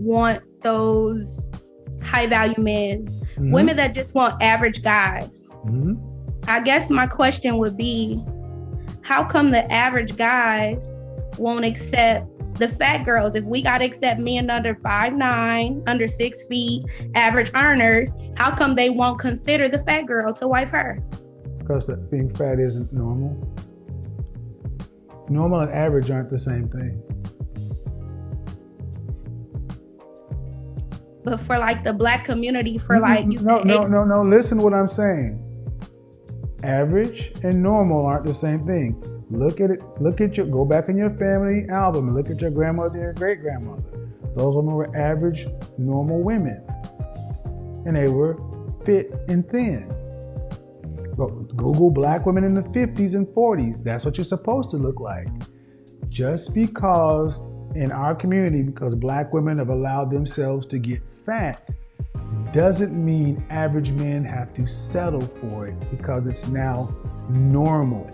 want those high value men, women that just want average guys. I guess my question would be, how come the average guys won't accept the fat girls? If we got to accept men under 5'9", under 6 feet, average earners, how come they won't consider the fat girl to wife her? Because being fat isn't normal. Normal and average aren't the same thing. But for like the black community, for like you no. Listen to what I'm saying. Average and normal aren't the same thing. Look at it. Go back in your family album and look at your grandmother and great grandmother. Those women were average, normal women, and they were fit and thin. Google black women in the 50s and 40s. That's what you're supposed to look like. Just because in our community, because black women have allowed themselves to get fat, doesn't mean average men have to settle for it because it's now normal.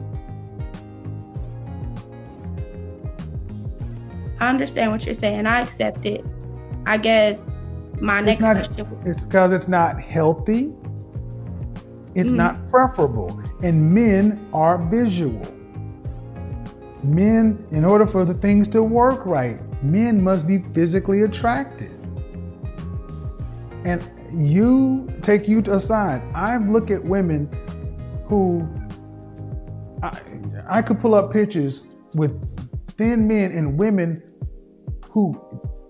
I understand what you're saying. I accept it. I guess my next question. It's because it's not healthy. It's not preferable. And men are visual. Men, in order for the things to work right, men must be physically attractive. And take you aside. I look at women who, I could pull up pictures with thin men and women who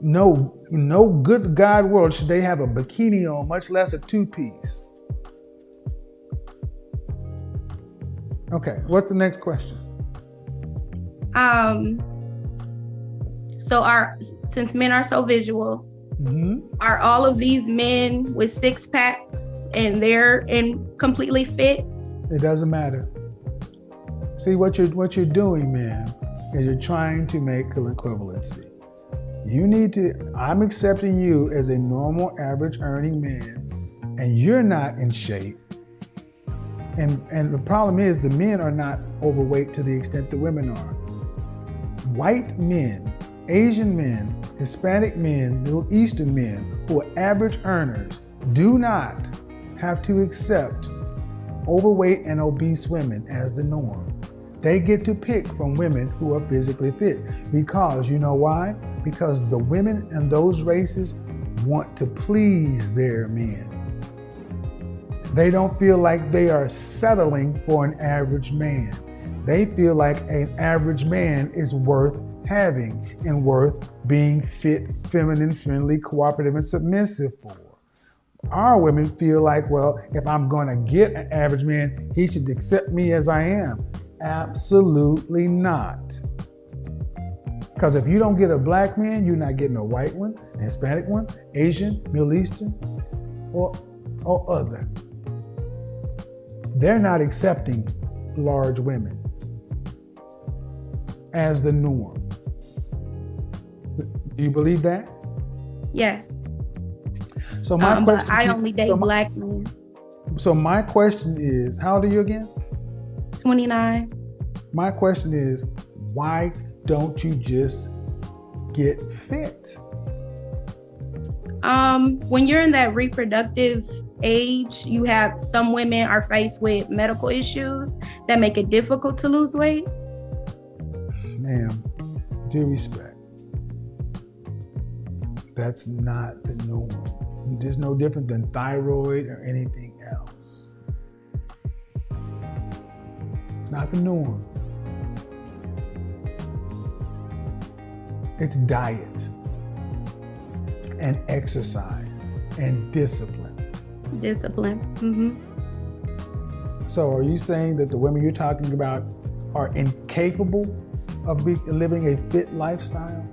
no good God world should they have a bikini on, much less a two-piece. Okay, what's the next question? Since men are so visual, are all of these men with six packs and they're completely fit? It doesn't matter. See, what you're doing, man, is you're trying to make an equivalency. I'm accepting you as a normal, average earning man, and you're not in shape. And the problem is the men are not overweight to the extent the women are. White men, Asian men, Hispanic men, Middle Eastern men who are average earners do not have to accept overweight and obese women as the norm. They get to pick from women who are physically fit because, you know why? Because the women in those races want to please their men. They don't feel like they are settling for an average man. They feel like an average man is worth having and worth being fit, feminine, friendly, cooperative, and submissive for. Our women feel like, well, if I'm going to get an average man, he should accept me as I am. Absolutely not. Because if you don't get a black man, you're not getting a white one, a Hispanic one, Asian, Middle Eastern, or other. They're not accepting large women as the norm. Do you believe that? Yes. So my question, but I only date black men. So my question is, how old are you again? 29. My question is, why don't you just get fit? When you're in that reproductive age, you have some women are faced with medical issues that make it difficult to lose weight. Ma'am, due respect, that's not the norm. It's no different than thyroid or anything else. It's not the norm. It's diet and exercise and discipline. So are you saying that the women you're talking about are incapable of living a fit lifestyle?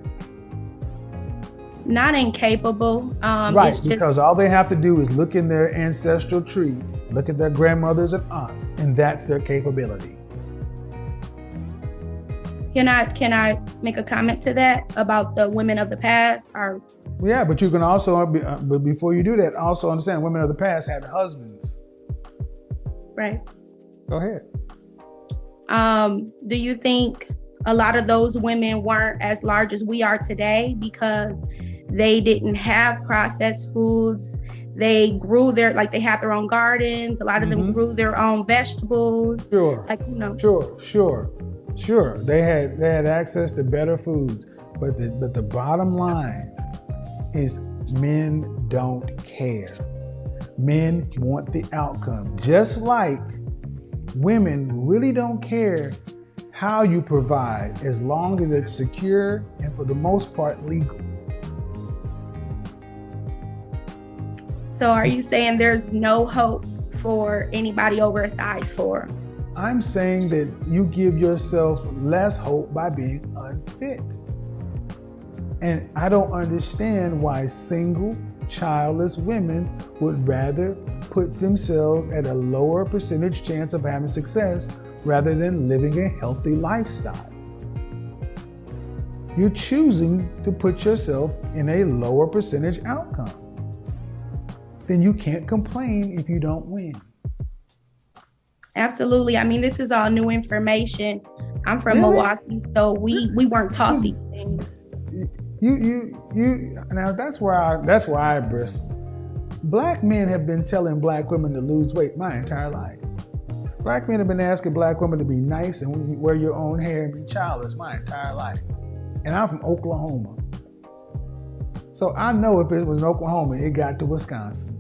Not incapable. Right, because all they have to do is look in their ancestral tree, look at their grandmothers and aunts, and that's their capability. Can I make a comment to that about the women of the past? Yeah, but you can also, but before you do that, also understand women of the past had husbands. Right. Go ahead. Do you think a lot of those women weren't as large as we are today because They didn't have processed foods. They grew they had their own gardens. A lot of them grew their own vegetables. Sure. Sure. They had access to better foods. But the bottom line is men don't care. Men want the outcome. Just like women really don't care how you provide, as long as it's secure and for the most part legal. So are you saying there's no hope for anybody over a size 4? I'm saying that you give yourself less hope by being unfit. And I don't understand why single, childless women would rather put themselves at a lower percentage chance of having success rather than living a healthy lifestyle. You're choosing to put yourself in a lower percentage outcome. Then you can't complain if you don't win. Absolutely. I mean, this is all new information. I'm from Milwaukee, so we weren't taught these things. You now that's where I bristle. Black men have been telling black women to lose weight my entire life. Black men have been asking black women to be nice and wear your own hair and be childless my entire life. And I'm from Oklahoma. So I know if it was in Oklahoma, it got to Wisconsin.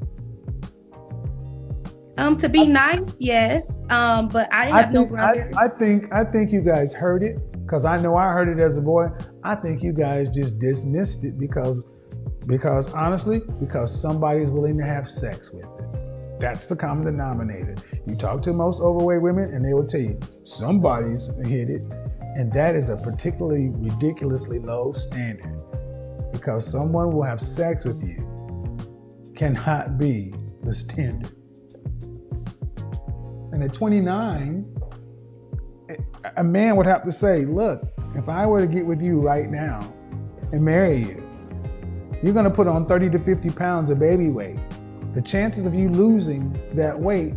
To be nice, yes. But I didn't have no brother. I think you guys heard it, because I know I heard it as a boy. I think you guys just dismissed it because honestly, because somebody's willing to have sex with it. That's the common denominator. You talk to most overweight women and they will tell you somebody's hit it. And that is a particularly ridiculously low standard, because someone will have sex with you cannot be the standard. And at 29, a man would have to say, look, if I were to get with you right now and marry you, you're going to put on 30 to 50 pounds of baby weight. The chances of you losing that weight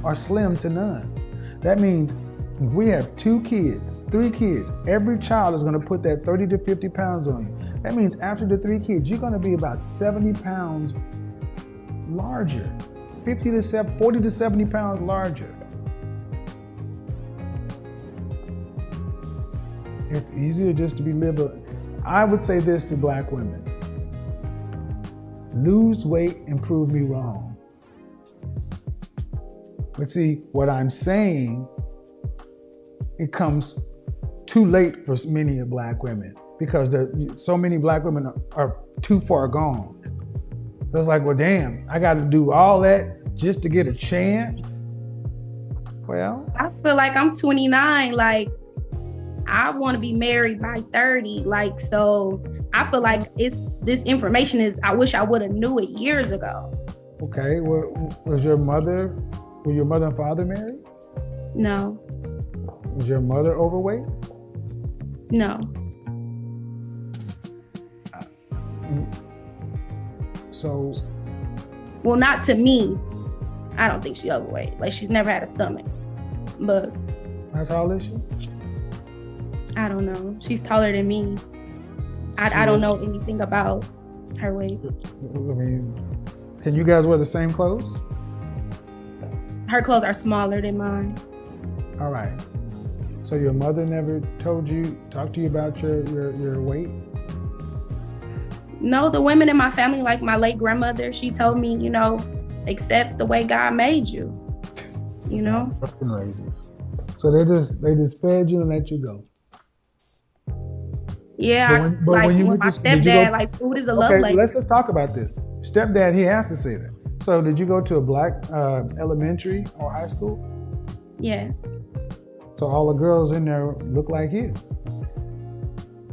are slim to none. That means if we have 2 kids, 3 kids, every child is going to put that 30 to 50 pounds on you. That means after the 3 kids, you're going to be about 70 pounds larger, 40 to 70 pounds larger. It's easier just to be I would say this to black women: lose weight and prove me wrong. But see, what I'm saying, it comes too late for many of black women, because so many black women are too far gone. It's like, well, damn, I got to do all that just to get a chance. Well, I feel like I'm 29. Like, I want to be married by 30. Like, so I feel like this information is, I wish I would have knew it years ago. Okay. Were your mother and father married? No. Was your mother overweight? No. So. Well, not to me. I don't think she's overweight. Like, she's never had a stomach. But. How tall is she? I don't know. She's taller than me. I don't know anything about her weight. I mean, can you guys wear the same clothes? Her clothes are smaller than mine. All right. So your mother never talked to you about your weight? No, the women in my family, like my late grandmother, she told me, accept the way God made you. So they just fed you and let you go. Yeah, but when my stepdad, like, food is a love language. Okay, let's talk about this. Stepdad, he has to say that. So did you go to a black elementary or high school? Yes. So all the girls in there look like you?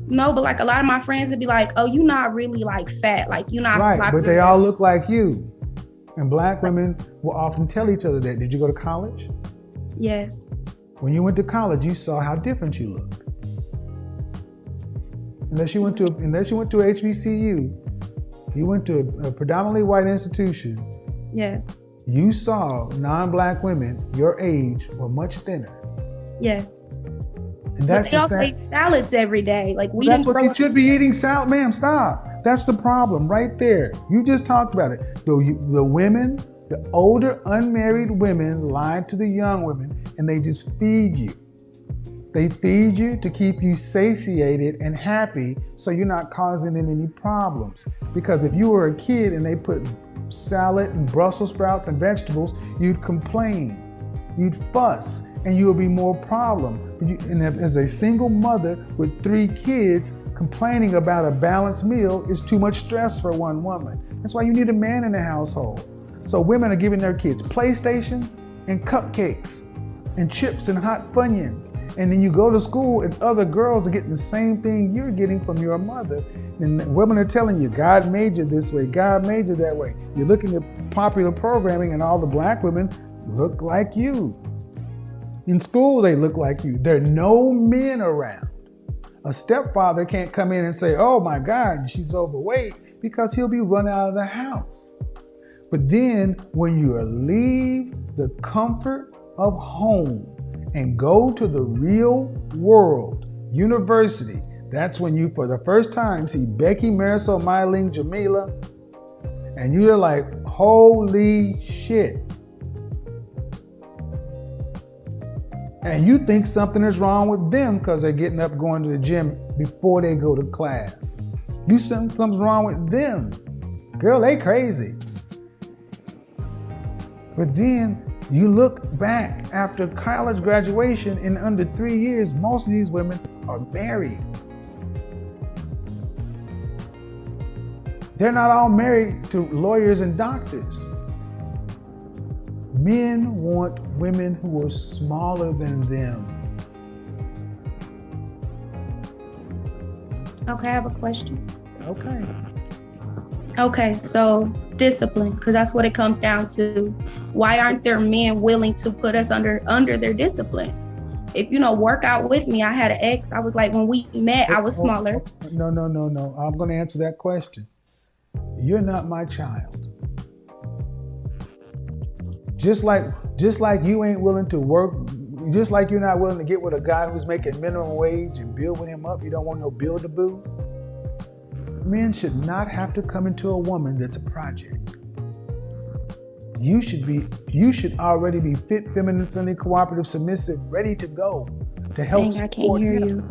No, but like a lot of my friends would be like, oh, you're not really like fat. Like, you're not right, but they all look like you. And black women will often tell each other that. Did you go to college? Yes. When you went to college, you saw how different you looked. Unless you went to HBCU, you went to a predominantly white institution. Yes. You saw non-black women your age were much thinner. Yes. And that's but they also eat salads every day. Like, we that's what you should be eating. Salad, ma'am. Stop. That's the problem right there. You just talked about it. The women, the older unmarried women lie to the young women and they just feed you. They feed you to keep you satiated and happy so you're not causing them any problems. Because if you were a kid and they put salad and Brussels sprouts and vegetables, you'd complain, you'd fuss, and you would be more problem. And as a single mother with 3 kids, complaining about a balanced meal is too much stress for one woman. That's why you need a man in the household. So women are giving their kids PlayStations and cupcakes and chips and hot Funyuns. And then you go to school and other girls are getting the same thing you're getting from your mother. And women are telling you, God made you this way, God made you that way. You're looking at popular programming and all the black women look like you. In school, they look like you. There are no men around. A stepfather can't come in and say, oh my God, she's overweight, because he'll be run out of the house. But then when you leave the comfort of home and go to the real world, university, that's when you, for the first time, see Becky, Marisol, Mylene, Jamila, and you're like, holy shit. And you think something is wrong with them because they're getting up going to the gym before they go to class. You think something's wrong with them. Girl, they crazy. But then you look back after college graduation, in under 3 years, most of these women are married. They're not all married to lawyers and doctors. Men want women who are smaller than them. Okay, I have a question. Okay, so discipline, because that's what it comes down to. Why aren't there men willing to put us under their discipline? If work out with me, I had an ex. I was like, when we met, I was smaller. No. I'm going to answer that question. You're not my child. Just like you ain't willing to work, just like you're not willing to get with a guy who's making minimum wage and building him up. You don't want no build-a-boo. Men should not have to come into a woman that's a project. You should already be fit, feminine, friendly, cooperative, submissive, ready to go to help support I can't hear him. you.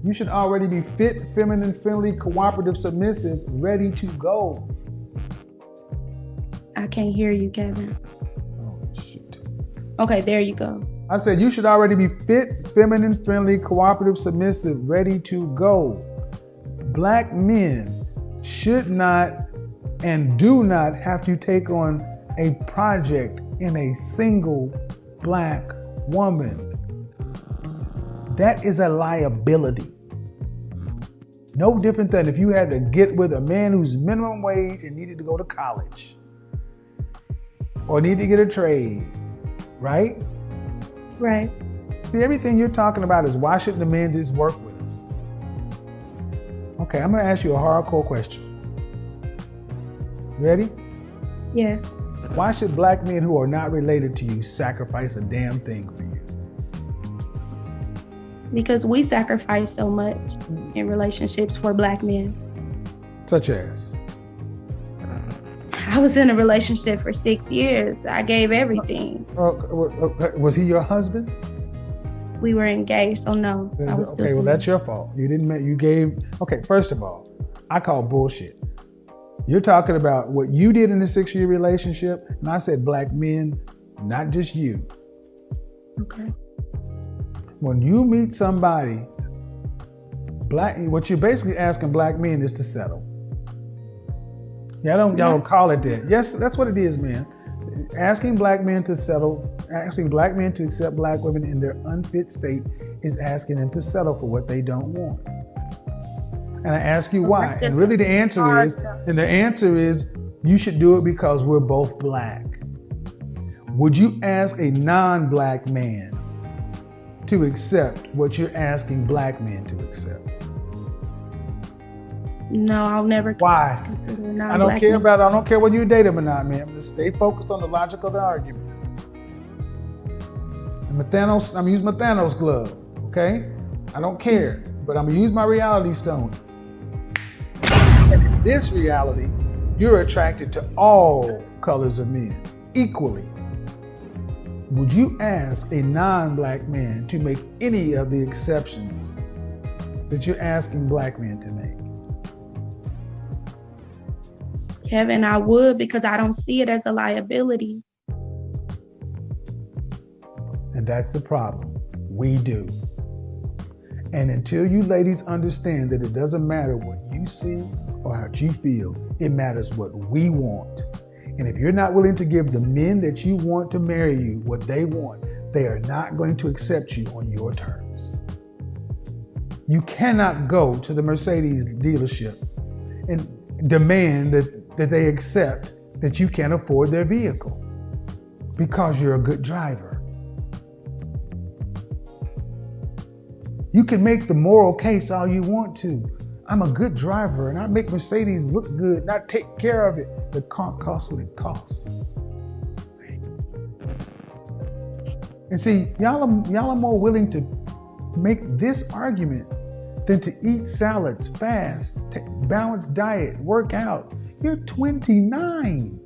You should already be fit, feminine, friendly, cooperative, submissive, ready to go. I can't hear you, Kevin. Oh, shoot. Okay, there you go. I said you should already be fit, feminine, friendly, cooperative, submissive, ready to go. Black men should not and do not have to take on a project in a single black woman. That is a liability. No different than if you had to get with a man who's minimum wage and needed to go to college or need to get a trade, right? Right. See, everything you're talking about is why shouldn't the men just work with us? Okay, I'm gonna ask you a hardcore question. Ready? Yes. Why should black men who are not related to you sacrifice a damn thing for you? Because we sacrifice so much in relationships for black men. Such as? I was in a relationship for 6 years. I gave everything. Was he your husband? We were engaged, so no. I was okay, well, that's your fault. Okay, first of all, I call bullshit. You're talking about what you did in a 6-year relationship, and I said black men, not just you. Okay. When you meet somebody, what you're basically asking black men is to settle. Y'all don't call it that. Yes, that's what it is, man. Asking black men to settle, asking black men to accept black women in their unfit state is asking them to settle for what they don't want. And I ask you why. And really the answer is, you should do it because we're both black. Would you ask a non-black man to accept what you're asking black men to accept? No, I'll never. Why? I don't care whether you date him or not, man. Just stay focused on the logic of the argument. And I'm using my Thanos glove, okay? I don't care, but I'm gonna use my reality stone. this reality, you're attracted to all colors of men equally. Would you ask a non-black man to make any of the exceptions that you're asking black men to make? Kevin, I would, because I don't see it as a liability. And that's the problem. We do. And until you ladies understand that it doesn't matter what you see or how you feel, it matters what we want. And if you're not willing to give the men that you want to marry you what they want, they are not going to accept you on your terms. You cannot go to the Mercedes dealership and demand that they accept that you can't afford their vehicle because you're a good driver. You can make the moral case all you want to. I'm a good driver and I make Mercedes look good and I take care of it. The car costs what it costs. And see, y'all are more willing to make this argument than to eat salads, fast, take balanced diet, work out. You're 29.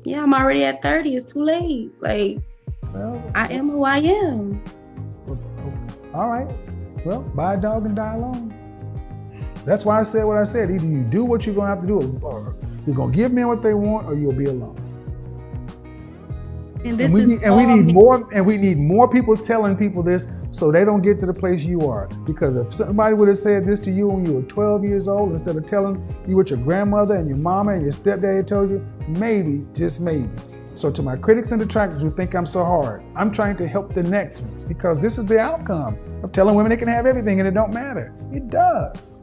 Yeah, I'm already at 30. It's too late. Well, I am who I am. All right. Well, buy a dog and die alone. That's why I said what I said. Either you do what you're going to have to do, or you're going to give men what they want, or you'll be alone. And we need more people telling people this so they don't get to the place you are. Because if somebody would have said this to you when you were 12 years old, instead of telling you what your grandmother and your mama and your stepdaddy told you, maybe, just maybe. So to my critics and detractors who think I'm so hard, I'm trying to help the next ones, because this is the outcome of telling women they can have everything and it don't matter. It does.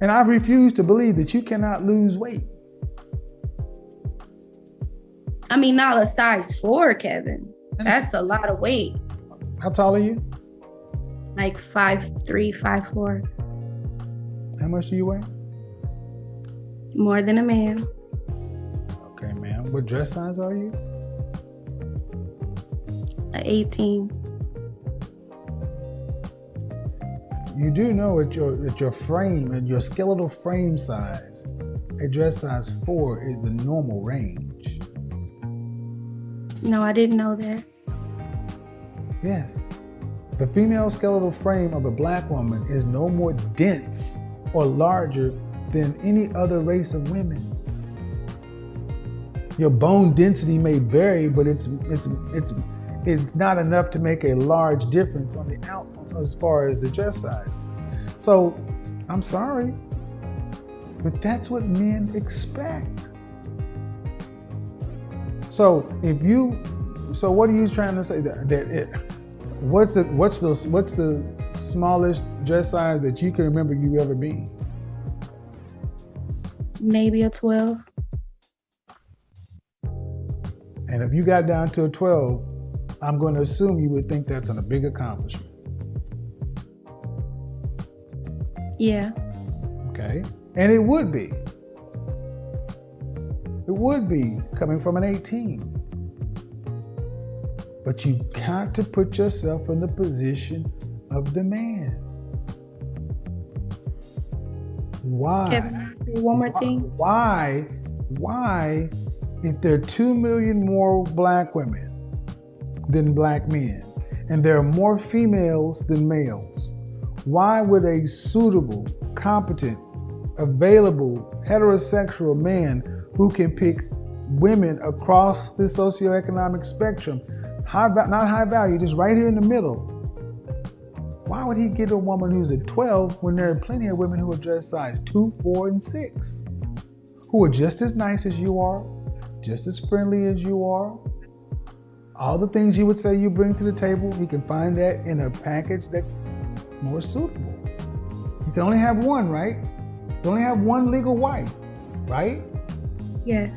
And I refuse to believe that you cannot lose weight. I mean, not a size 4, Kevin. That's a lot of weight. How tall are you? Like 5'3", 5'4". How much do you weigh? More than a man. Okay, ma'am. What dress size are you? 18. You do know at your frame and your skeletal frame size, a dress size 4 is the normal range. No, I didn't know that. Yes. The female skeletal frame of a black woman is no more dense or larger than any other race of women. Your bone density may vary, but it's not enough to make a large difference on the outcome as far as the dress size. So, I'm sorry, but that's what men expect. So what are you trying to say? What's the smallest dress size that you can remember you ever been? Maybe a 12. And if you got down to a 12, I'm going to assume you would think that's a big accomplishment. Yeah. Okay. And it would be. It would be coming from an 18. But you got to put yourself in the position of the man. Why? Kevin, one more thing. Why, if there are 2 million more black women than black men, and there are more females than males, why would a suitable, competent, available, heterosexual man who can pick women across the socioeconomic spectrum, not high value, just right here in the middle, why would he get a woman who's at 12 when there are plenty of women who are dress size 2, 4, and 6, who are just as nice as you are, just as friendly as you are? All the things you would say you bring to the table, you can find that in a package that's more suitable. You can only have one, right? You can only have one legal wife, right? Yes.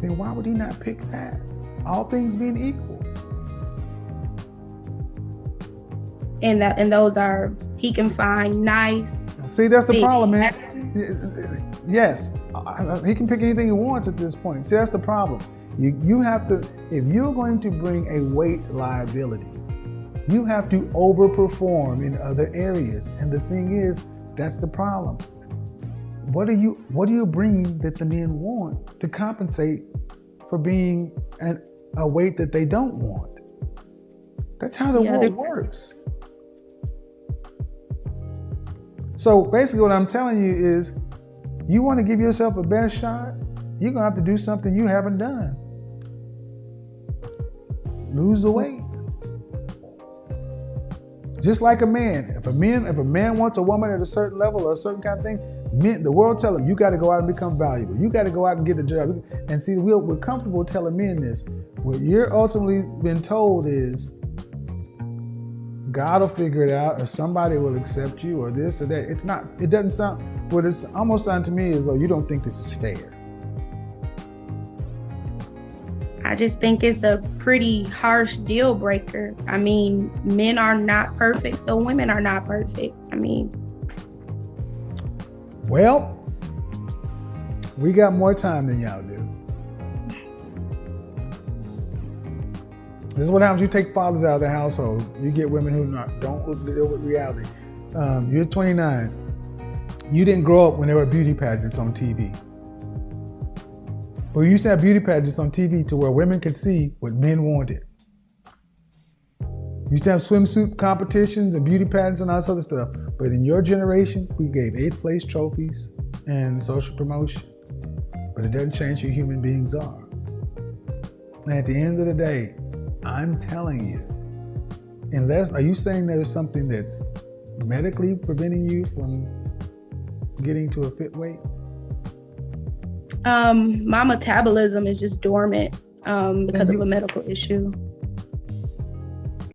Then why would he not pick that? All things being equal. And those are, he can find nice. See, that's the problem, man. Yes, he can pick anything he wants at this point. See, that's the problem. You have to, if you're going to bring a weight liability You have to overperform in other areas. And the thing is, that's the problem. What do you bring that the men want to compensate for being a weight that they don't want? That's how the world works. So basically what I'm telling you is, you want to give yourself a best shot, you're going to have to do something you haven't done. Lose the weight. Just like a man. If a man wants a woman at a certain level or a certain kind of thing, the world tell him, you got to go out and become valuable. You got to go out and get a job. And see, we're comfortable telling men this. What you're ultimately been told is, God will figure it out, or somebody will accept you, or this or that. It doesn't sound, what it's almost sound to me as though you don't think this is fair. I just think it's a pretty harsh deal breaker. I mean, men are not perfect, so women are not perfect. I mean. Well, we got more time than y'all do. This is what happens. You take fathers out of the household. You get women who don't deal with reality. You're 29. You didn't grow up when there were beauty pageants on TV. We used to have beauty pageants on TV to where women could see what men wanted. We used to have swimsuit competitions and beauty pageants and all this other stuff. But in your generation, we gave 8th place trophies and social promotion. But it doesn't change who human beings are. And at the end of the day, I'm telling you, are you saying there's something that's medically preventing you from getting to a fit weight? My metabolism is just dormant because of a medical issue.